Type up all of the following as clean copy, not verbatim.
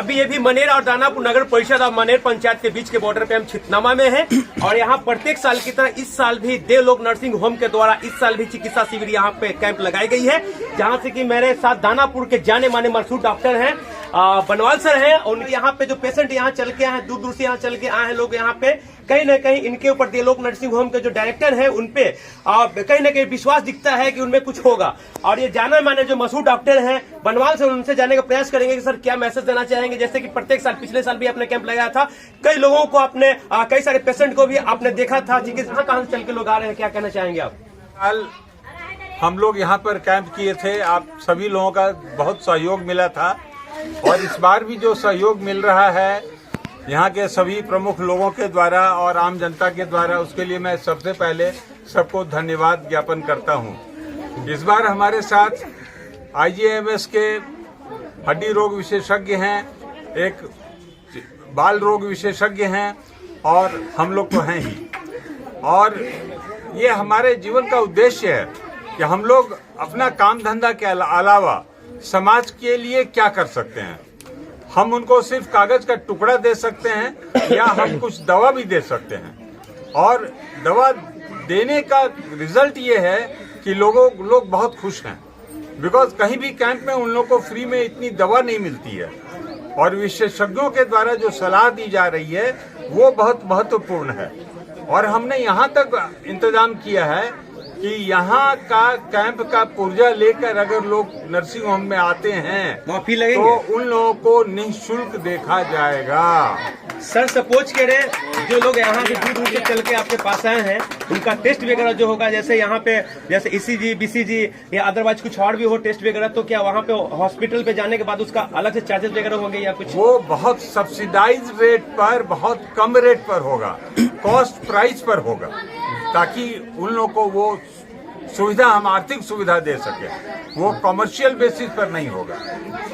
अभी ये भी मनेर और दानापुर नगर परिषद और मनेर पंचायत के बीच के बॉर्डर पे हम छितनामा में हैं और यहाँ प्रत्येक साल की तरह इस साल भी देवलोक नर्सिंग होम के द्वारा इस साल भी चिकित्सा शिविर यहाँ पे कैंप लगाई गई है, जहाँ से कि मेरे साथ दानापुर के जाने माने मशहूर डॉक्टर हैं बनवाल सर हैं। उनके यहाँ पे जो पेशेंट यहाँ चल के आए हैं, दूर दूर से यहाँ चल के आए हैं लोग, यहाँ पे कहीं न कहीं इनके ऊपर देवलोक नर्सिंग होम के जो डायरेक्टर हैं उनपे कहीं न कहीं विश्वास दिखता है कि उनमें कुछ होगा। और ये जाने माने जो मशहूर डॉक्टर हैं बनवाल सर, उनसे जाने का प्रयास करेंगे कि सर क्या मैसेज देना चाहेंगे। जैसे कि प्रत्येक साल, पिछले साल भी आपने कैंप लगाया था, कई लोगों को आपने कई सारे पेशेंट को भी आपने देखा था, चिकित्सा कहाँ से चल के लोग आ रहे हैं, क्या कहना चाहेंगे आप? कल हम लोग यहाँ पर कैंप किए थे, आप सभी लोगों का बहुत सहयोग मिला था और इस बार भी जो सहयोग मिल रहा है यहाँ के सभी प्रमुख लोगों के द्वारा और आम जनता के द्वारा, उसके लिए मैं सबसे पहले सबको धन्यवाद ज्ञापन करता हूँ। इस बार हमारे साथ IGIMS के हड्डी रोग विशेषज्ञ हैं, एक बाल रोग विशेषज्ञ हैं और हम लोग तो हैं ही। और ये हमारे जीवन का उद्देश्य है कि हम लोग अपना काम धंधा के अलावा समाज के लिए क्या कर सकते हैं। हम उनको सिर्फ कागज का टुकड़ा दे सकते हैं या हम कुछ दवा भी दे सकते हैं। और दवा देने का रिजल्ट ये है कि लोग बहुत खुश हैं, बिकॉज कहीं भी कैंप में उन लोगों को फ्री में इतनी दवा नहीं मिलती है और विशेषज्ञों के द्वारा जो सलाह दी जा रही है वो बहुत महत्वपूर्ण है। और हमने यहाँ तक इंतजाम किया है कि यहाँ का कैंप का पुर्जा लेकर अगर लोग नर्सिंग होम में आते हैं तो उन लोगों को निःशुल्क देखा जाएगा। सर सपोज करें जो लोग यहाँ से दूर दूर से चल के आपके पास आए हैं, उनका टेस्ट वगैरह जो होगा, जैसे यहाँ पे जैसे ECG, BCG या अदरवाइज कुछ और भी हो टेस्ट वगैरह, तो क्या वहाँ पे हॉस्पिटल पे जाने के बाद उसका अलग से चार्जेस वगैरह होंगे या कुछ? वो बहुत सब्सिडाइज रेट पर, बहुत कम रेट पर होगा, कॉस्ट प्राइस पर होगा, ताकि उन लोगों को वो सुविधा, हम आर्थिक सुविधा दे सके। वो कमर्शियल बेसिस पर नहीं होगा।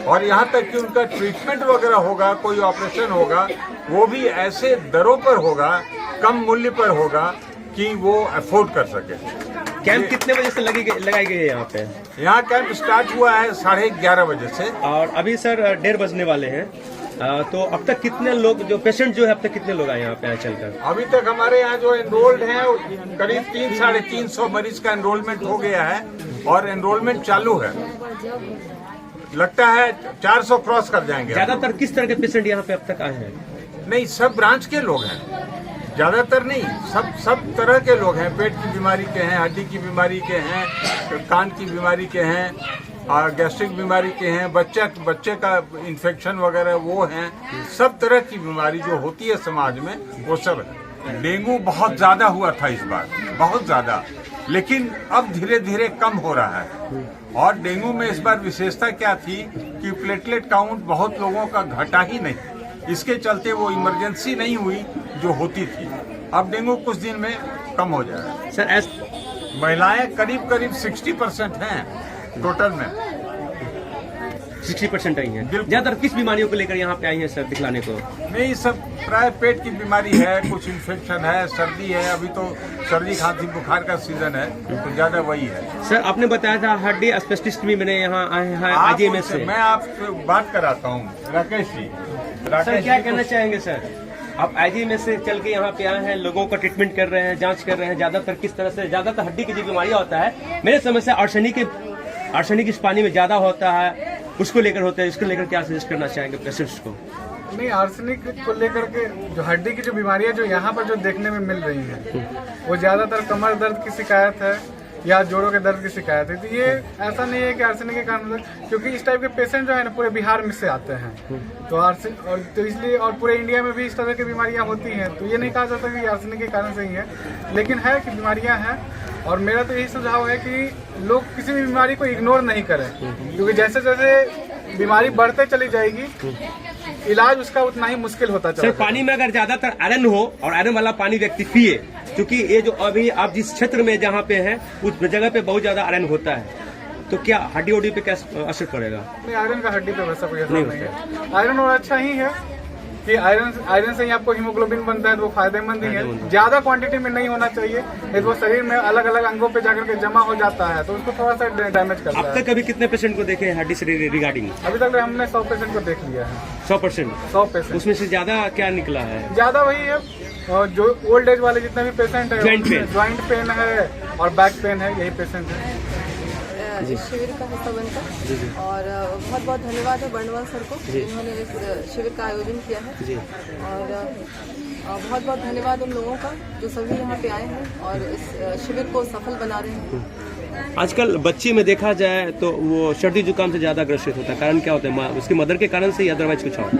और यहाँ तक कि उनका ट्रीटमेंट वगैरह होगा, कोई ऑपरेशन होगा, वो भी ऐसे दरों पर होगा, कम मूल्य पर होगा कि वो अफोर्ड कर सके। कैंप कितने बजे से लगाई गई है यहाँ पे? यहाँ कैंप स्टार्ट हुआ है 11:30 बजे से और अभी सर 1:30 बजने वाले हैं। तो अब तक कितने लोग, जो पेशेंट जो है, अब तक कितने लोग आए यहाँ पे चलकर? अभी तक हमारे यहाँ जो एनरोल्ड हैं करीब 300-350 मरीज का एनरोलमेंट हो गया है और एनरोलमेंट चालू है। लगता है 400 क्रॉस कर जाएंगे। ज्यादातर किस तरह के पेशेंट यहाँ पे अब तक आए हैं? नहीं, सब ब्रांच के लोग हैं, ज्यादातर नहीं, सब तरह के लोग हैं। पेट की बीमारी के हैं, हड्डी की बीमारी के हैं, कान की बीमारी के हैं, गैस्ट्रिक बीमारी के हैं, बच्चे का इन्फेक्शन वगैरह वो हैं। सब तरह की बीमारी जो होती है समाज में वो सब है। डेंगू बहुत ज्यादा हुआ था इस बार, बहुत ज्यादा, लेकिन अब धीरे धीरे कम हो रहा है। और डेंगू में इस बार विशेषता क्या थी कि प्लेटलेट काउंट बहुत लोगों का घटा ही नहीं, इसके चलते वो इमरजेंसी नहीं हुई जो होती थी। अब डेंगू कुछ दिन में कम हो जाएगा। सर महिलाएं करीब 60% हैं टोटल में। 60% आई हैं। ज्यादातर किस बीमारियों को लेकर यहाँ पे आई हैं सर दिखलाने को? नहीं, सब प्राय पेट की बीमारी है, कुछ इन्फेक्शन है, सर्दी है, अभी तो सर्दी खांसी बुखार का सीजन है तो ज्यादा वही है। सर आपने बताया था हड्डी स्पेशलिस्ट भी मैंने यहाँ आए हैं IGIMS से। मैं आपसे बात कराता हूँ, राकेश जी। सर क्या कहना चाहेंगे सर? आप IGIMS से चल के यहाँ पे आए हैं, लोगों का ट्रीटमेंट कर रहे हैं, जांच कर रहे हैं, ज्यादातर किस तरह से, ज्यादातर हड्डी की जो बीमारियां होता है, मेरे समझ से आर्सेनिक इस पानी में ज्यादा होता है, उसको लेकर होता है, इसको लेकर क्या सजेस्ट करना चाहेंगे पेशेंट्स को? नहीं, आर्सेनिक को लेकर के जो हड्डी की जो बीमारियां जो यहाँ पर जो देखने में मिल रही हैं, वो ज्यादातर कमर दर्द की शिकायत है या जोड़ों के दर्द की शिकायत है। तो ये ऐसा नहीं है कि आर्सेनिक के कारण, क्योंकि इस टाइप के पेशेंट जो है ना पूरे बिहार में से आते हैं, तो आर्सेनिक और तो इसलिए, और पूरे इंडिया में भी इस तरह की बीमारियां होती हैं। तो ये नहीं कहा जाता कि आर्सेनिक के कारण से ही है, लेकिन है कि बीमारियां हैं। और मेरा तो यही सुझाव है कि लोग किसी भी बीमारी को इग्नोर नहीं करें, क्योंकि जैसे जैसे बीमारी बढ़ते चली जाएगी, इलाज उसका उतना ही मुश्किल होता चला। सर पानी में अगर ज्यादातर आयरन हो और आयरन वाला पानी व्यक्ति पिए, क्योंकि ये जो अभी आप जिस क्षेत्र में जहाँ पे हैं उस जगह पे बहुत ज्यादा आयरन होता है, तो क्या हड्डी पे क्या असर पड़ेगा? नहीं, आयरन का हड्डी पे वैसा कोई असर नहीं है। आयरन और अच्छा ही है, कि आयरन से ही आपको हीमोग्लोबिन बनता है, तो वो फायदेमंद ही है। ज्यादा क्वांटिटी में नहीं होना चाहिए, नहीं तो वो शरीर में अलग अलग अंगों पे जाकर के जमा हो जाता है, तो उसको थोड़ा सा डैमेज करता है। अब तक कभी कितने पेशेंट को देखे हैं हार्ट डिसीज रिगार्डिंग? अभी तक हमने 100 पेशेंट को देख लिया है। 100 पेशेंट? उसमें से ज्यादा क्या निकला है? ज्यादा वही है, और जो ओल्ड एज वाले जितने भी पेशेंट है, ज्वाइंट पेन है और बैक पेन है, यही पेशेंट है। इस शिविर का हिस्सा बनकर और बहुत बहुत धन्यवाद है बर्नवाल सर को, जिन्होंने इस शिविर का आयोजन किया है। और बहुत बहुत धन्यवाद उन लोगों का जो सभी यहाँ पे आए हैं और इस शिविर को सफल बना रहे हैं। आजकल बच्चे में देखा जाए तो वो सर्दी जुकाम से ज्यादा ग्रसित होता है, कारण क्या होता है? उसकी मदर के कारण से या अदरवाइज कुछ और?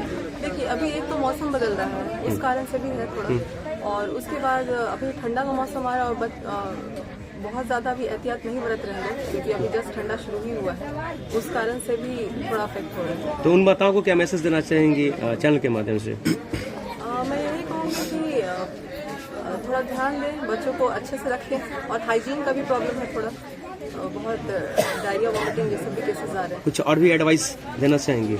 देखिए, अभी एक तो मौसम बदल रहा है, इस कारण से भी है थोड़ा, और उसके बाद अभी ठंडा का मौसम आ रहा है और बहुत ज़्यादा अभी एहतियात नहीं बरत रहे हैं, क्योंकि अभी जस्ट ठंडा शुरू ही हुआ है, उस कारण से भी थोड़ा अफेक्ट हो रहा है। तो उन माताओं को क्या मैसेज देना चाहेंगी चैनल के माध्यम से? मैं यही कहूँगी कि थोड़ा ध्यान दें, बच्चों को अच्छे से रखें, और हाइजीन का भी प्रॉब्लम है थोड़ा, बहुत डायरिया वॉमिटिंग जैसे भी केसेस आ रहे हैं। कुछ और भी एडवाइस देना चाहेंगी?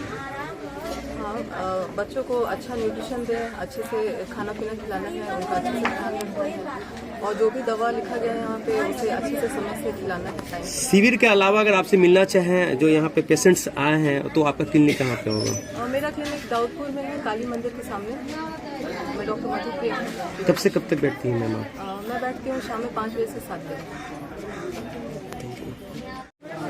बच्चों को अच्छा न्यूट्रिशन दें, अच्छे से खाना पीना खिलाना है, उनका अच्छे से ध्यान रखना है, और जो भी दवा लिखा गया है यहाँ पे उसे अच्छे से समय से खिलाना है। शिविर के अलावा अगर आपसे मिलना चाहें जो यहाँ पे पेशेंट्स आए हैं, तो आपका क्लिनिक कहाँ पे होगा? मेरा क्लिनिक दाऊदपुर में है, काली मंदिर के सामने। मैं डॉक्टर मधुप्रिया हूँ। कब से कब तक बैठती हैं मैम? मैं बैठती हूँ शाम में 5 बजे से 7 बजे।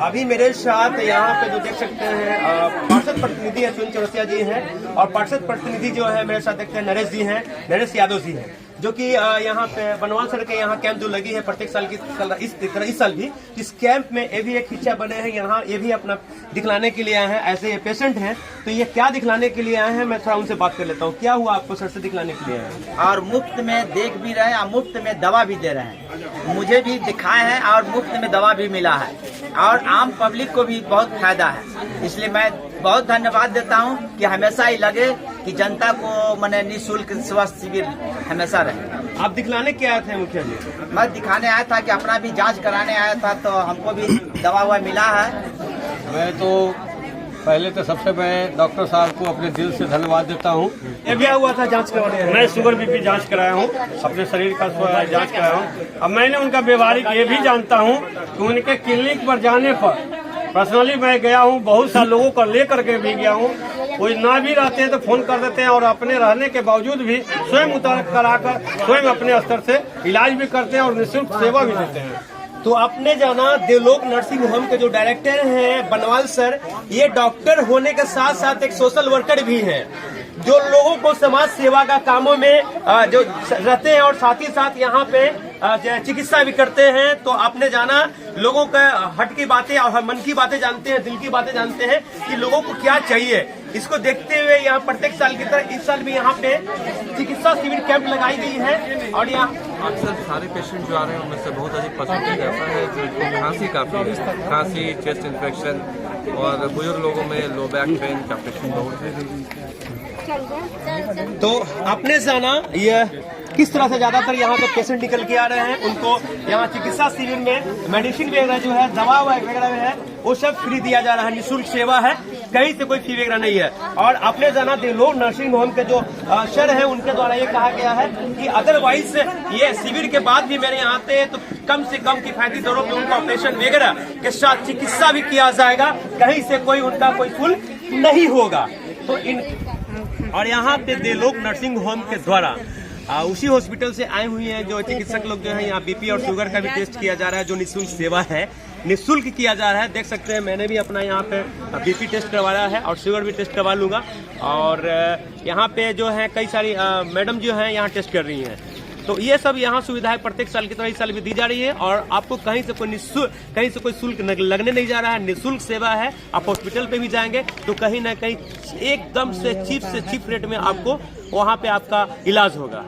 अभी मेरे साथ यहाँ पे जो देख सकते हैं पार्षद प्रतिनिधि है सुनील चौरसिया जी हैं, और पार्षद प्रतिनिधि जो है मेरे साथ देखते हैं नरेश जी हैं, नरेश यादव जी हैं, जो कि यहाँ पे बनवाल सर के यहाँ कैंप जो लगी है प्रत्येक साल की इस साल भी इस कैंप में ये भी एक हिस्सा बने हैं। यहाँ ये भी अपना दिखलाने के लिए आए हैं, ऐसे ये पेशेंट हैं, तो ये क्या दिखलाने के लिए आए हैं मैं थोड़ा उनसे बात कर लेता हूँ। क्या हुआ आपको सर से दिखलाने के लिए आए हैं? और मुफ्त में देख भी रहे हैं और मुफ्त में दवा भी दे रहे हैं। मुझे भी दिखाए हैं और मुफ्त में दवा भी मिला है, और आम पब्लिक को भी बहुत फायदा है। इसलिए मैं बहुत धन्यवाद देता हूं कि हमेशा ही लगे कि जनता को मैंने निःशुल्क स्वास्थ्य शिविर हमेशा रहे। आप दिखलाने क्या आए थे मुखिया जी? मैं दिखाने आया था कि अपना भी जांच कराने आया था, तो हमको भी दवा हुआ मिला है। मैं तो पहले तो सबसे मैं डॉक्टर साहब को अपने दिल से धन्यवाद देता हूँ। ये क्या हुआ था जांच करवाने? मैं शुगर बीपी जांच कराया हूँ, अपने शरीर का जांच कराया हूँ। अब मैंने उनका व्यवहारिक ये भी जानता हूँ कि उनके क्लिनिक पर जाने पर पर्सनली मैं गया हूँ, बहुत सारे लोगों को लेकर के भी गया हूँ। कोई ना भी रहते हैं तो फोन कर देते हैं, और अपने रहने के बावजूद भी स्वयं उतर कराकर स्वयं अपने स्तर से इलाज भी करते हैं और निःशुल्क सेवा भी देते हैं। तो आपने जाना देवलोक नर्सिंग होम के जो डायरेक्टर हैं बनवाल सर, ये डॉक्टर होने के साथ साथ एक सोशल वर्कर भी हैं, जो लोगों को समाज सेवा का कामों में जो रहते हैं, और साथ ही साथ यहाँ पे चिकित्सा भी करते हैं। तो आपने जाना लोगों का हट की बातें और मन की बातें जानते हैं, दिल की बातें जानते हैं कि लोगों को क्या चाहिए। इसको देखते हुए यहाँ प्रत्येक साल की तरह इस साल भी यहाँ पे चिकित्सा शिविर कैंप लगाई गई है। और यहाँ अक्सर सारे पेशेंट जो आ रहे हैं उनमें से बहुत अधिक परसेंटेज ऐसा है जिनको खांसी काफी है, खांसी, चेस्ट इन्फेक्शन, और बुजुर्ग लोगों में लो बैक पेन का पेशेंट बहुत है। तो आपने जाना ये किस तरह से ज्यादातर यहाँ पे पेशेंट निकल के आ रहे हैं, उनको यहाँ चिकित्सा शिविर में मेडिसिन वगैरह जो है, दवा वगैरह है, वो सब फ्री दिया जा रहा है, निःशुल्क सेवा है, कहीं से कोई फी वगैरह नहीं है। और आपने जाना देवलोक नर्सिंग होम के जो सर है उनके द्वारा ये कहा गया है कि अदरवाइज ये शिविर के बाद भी मेरे यहाँ आते हैं तो कम से कम किफायती दरों पे उनका ऑपरेशन वगैरह के साथ चिकित्सा भी किया जाएगा, कहीं से कोई उनका कोई शुल्क नहीं होगा। तो और यहाँ पे देवलोक नर्सिंग होम के द्वारा उसी हॉस्पिटल से आए हुए हैं जो चिकित्सक लोग जो है, यहाँ बीपी और शुगर का भी टेस्ट किया जा रहा है, जो निःशुल्क सेवा है, निःशुल्क किया जा रहा है। देख सकते हैं मैंने भी अपना यहाँ पे बीपी टेस्ट करवाया है और शुगर भी टेस्ट करवा लूंगा। और यहाँ पे जो है कई सारी मैडम जो है यहाँ टेस्ट कर रही हैं। तो ये सब यहाँ सुविधाएं प्रत्येक साल की तरह इस साल भी दी जा रही है, और आपको कहीं से कोई शुल्क लगने नहीं जा रहा है, निःशुल्क सेवा है। आप हॉस्पिटल पे भी जाएंगे तो कहीं ना कहीं एकदम से चीप रेट में आपको वहाँ पे आपका इलाज होगा।